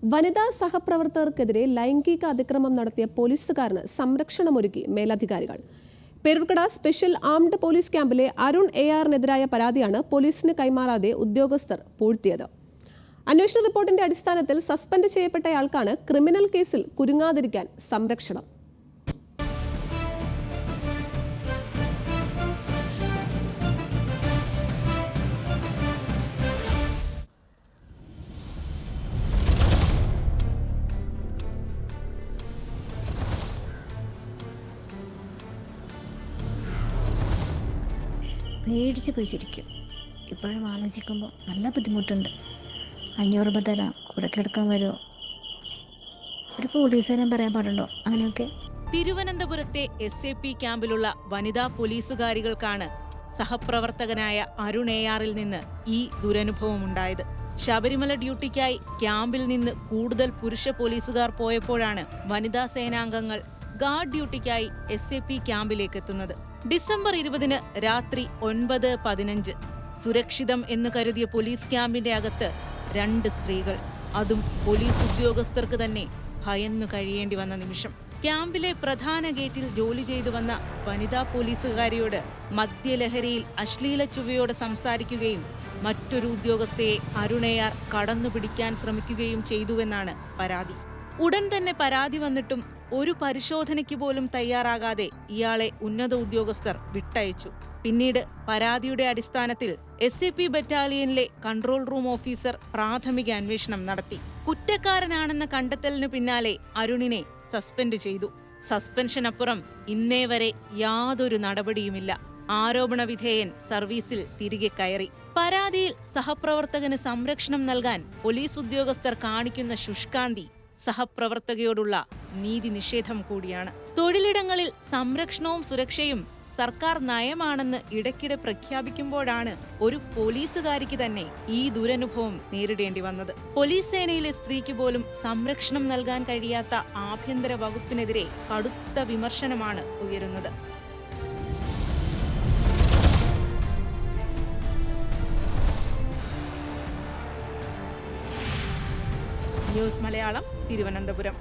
വനിതാ സഹപ്രവർത്തകർക്കെതിരെ ലൈംഗിക അതിക്രമം നടത്തിയ പോലീസുകാരന് സംരക്ഷണമൊരുക്കി മേലധികാരികൾ. പേരൂർക്കട സ്പെഷ്യൽ ആംഡ് പോലീസ് ക്യാമ്പിലെ അരുൺ ARനെതിരായ പരാതിയാണ് പോലീസിന് കൈമാറാതെ ഉദ്യോഗസ്ഥർ പൂഴ്ത്തിയത്. അന്വേഷണ റിപ്പോർട്ടിന്റെ അടിസ്ഥാനത്തിൽ സസ്പെൻഡ് ചെയ്യപ്പെട്ടയാൾക്കാണ് ക്രിമിനൽ കേസിൽ കുരുങ്ങാതിരിക്കാൻ സംരക്ഷണം. പേടിച്ച് പോയി ചിരിക്കും. ഇപ്പോഴും ആലോചിക്കുമ്പോൾ നല്ല ബുദ്ധിമുട്ടുണ്ട്. 500 രൂപ തരാം, കൂടെ കിടക്കാൻ വരുമോ? ഒരു പോലീസുകാരൻ പറയാൻ പാടുണ്ടോ അങ്ങനെയൊക്കെ? തിരുവനന്തപുരത്തെ SAP ക്യാമ്പിലുള്ള വനിതാ പോലീസുകാരികൾക്കാണ് സഹപ്രവർത്തകനായ അരുൺ ARൽ നിന്ന് ഈ ദുരനുഭവമുണ്ടായത്. ശബരിമല ഡ്യൂട്ടിക്കായി ക്യാമ്പിൽ നിന്ന് കൂടുതൽ പുരുഷ പോലീസുകാർ പോയപ്പോഴാണ് വനിതാ സേനാംഗങ്ങൾ ഗാർഡ് ഡ്യൂട്ടിക്കായി SAP ക്യാമ്പിലേക്ക് എത്തുന്നത്. ഡിസംബർ 20 രാത്രി 9:15 സുരക്ഷിതം എന്ന് കരുതിയ പോലീസ് ക്യാമ്പിന്റെ അകത്ത് 2 സ്ത്രീകൾ, അതും പോലീസ് ഉദ്യോഗസ്ഥർക്ക് തന്നെ ഭയന്നു കഴിയേണ്ടി വന്ന നിമിഷം. ക്യാമ്പിലെ പ്രധാന ഗേറ്റിൽ ജോലി ചെയ്തു വന്ന വനിതാ പോലീസുകാരിയോട് മദ്യലഹരിയിൽ അശ്ലീല ചുവയോടെ സംസാരിക്കുകയും മറ്റൊരു ഉദ്യോഗസ്ഥയെ അരുൺ AR കടന്നുപിടിക്കാൻ ശ്രമിക്കുകയും ചെയ്തുവെന്നാണ് പരാതി. ഉടൻ തന്നെ പരാതി വന്നിട്ടും ഒരു പരിശോധനയ്ക്ക് പോലും തയ്യാറാകാതെ ഇയാളെ ഉന്നത ഉദ്യോഗസ്ഥർ വിട്ടയച്ചു. പിന്നീട് പരാതിയുടെ അടിസ്ഥാനത്തിൽ SAP ബറ്റാലിയനിലെ കൺട്രോൾ റൂം ഓഫീസർ പ്രാഥമിക അന്വേഷണം നടത്തി. കുറ്റക്കാരനാണെന്ന കണ്ടെത്തലിന് പിന്നാലെ അരുണിനെ സസ്പെൻഡ് ചെയ്തു. സസ്പെൻഷനപ്പുറം ഇന്നേ വരെ യാതൊരു നടപടിയുമില്ല. ആരോപണ വിധേയൻ സർവീസിൽ തിരികെ കയറി. പരാതിയിൽ സഹപ്രവർത്തകന് സംരക്ഷണം നൽകാൻ പോലീസ് ഉദ്യോഗസ്ഥർ കാണിക്കുന്ന ശുഷ്കാന്തി സഹപ്രവർത്തകയോടുള്ള നീതി നിഷേധം കൂടിയാണ്. തൊഴിലിടങ്ങളിൽ സംരക്ഷണവും സുരക്ഷയും സർക്കാർ നയമാണെന്ന് ഇടയ്ക്കിടെ പ്രഖ്യാപിക്കുമ്പോഴാണ് ഒരു പോലീസുകാരിക്ക് തന്നെ ഈ ദുരനുഭവം നേരിടേണ്ടി വന്നത്. പോലീസ് സേനയിലെ സ്ത്രീക്ക് പോലും സംരക്ഷണം നൽകാൻ കഴിയാത്ത ആഭ്യന്തര വകുപ്പിനെതിരെ കടുത്ത വിമർശനമാണ് ഉയരുന്നത്. ന്യൂസ് മലയാളം, തിരുവനന്തപുരം.